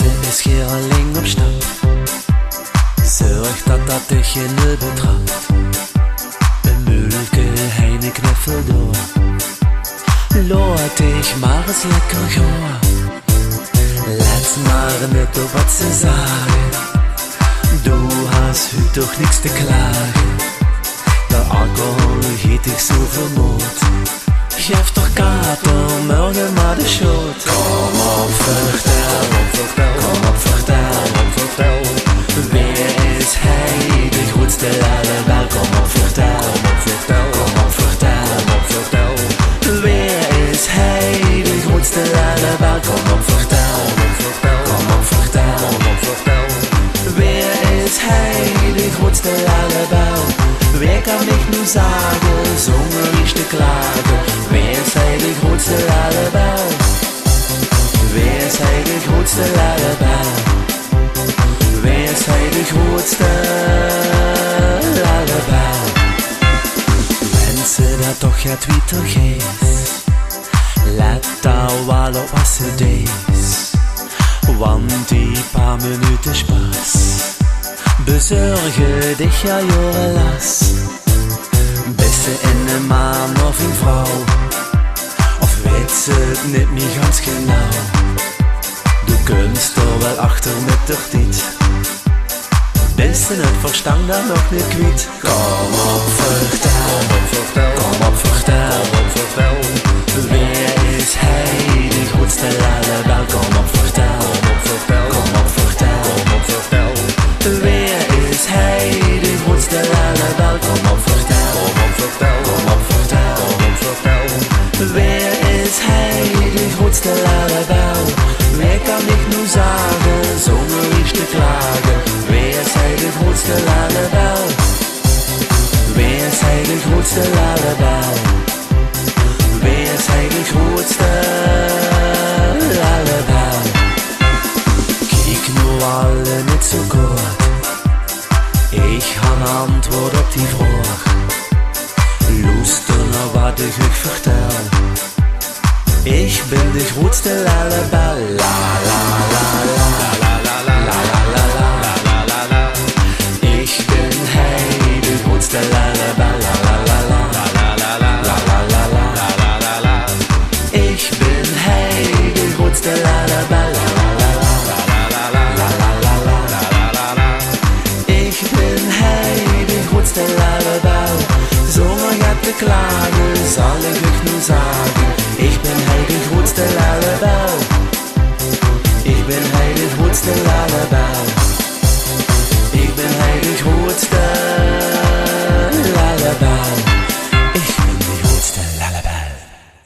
Ze is hier alleen op stap. Zorg dat dich in de betrapt. Een mulke heine knuffel door. Laat dich maar eens lekker gaan. Let maar net op wat ze zagen. Du hast heute doch niks te klagen. De alcohol heeft dich zo vermoord. Geef toch kater, morgen maar de schuld. Kom op, vertel, kom op, vertel. Wer is hij, de grootste lalebel? Kom op, vertel, kom op, vertel. Wer is hij, de grootste lalebel? Kom op, vertel, kom op, vertel. Wer is hij, de grootste lalebel? Wer kann mich nur sagen, zonder nicht te klagen? Wer is hij, de grootste lalebel? Wer is hij, de grootste lalebel? Wer is hij, de grootste lalebel? Mensen dat toch het Twitter geest, let daar wel op wat ze deed. Want die paar minuten spaas bezorgen dich ja jaren las. Bist ze in een man of een vrouw, of weet ze het niet meer ganz genau? Du kunst er wel achter met de tijd. Bist ze het verstand dan nog niet kwijt? Kom op, vertel, kom op, vertel. Wer is hij, de grootste lalebel? Kom op, vertel, kom op, vertel. Wer is hij, de grootste lalebel? Kom op, vertel, kom op, vertel. Wer is hij, de grootste lalebel? Wer kan ik nu zeggen, zonder iets te klagen? Wer is hij, de grootste lalebel? Wer is hij, de grootste lalebel? Wer is hij, de grootste lalebel? Kijk nu alle niet zo kort. Ik ga een antwoord op die vraag. Luister naar wat ik euch vertel. Ik ben de grootste lalebel. La la la la la la la la la. Ik ben hij, de grootste lalebel. La la la la la la la. Ik ben hij, de grootste lalebel. La la la. Ik ben hij, de grootste lalebel. Zonder je te klagen, zal ik euch nu zeggen. Ik ben hij, de grootste lalebel.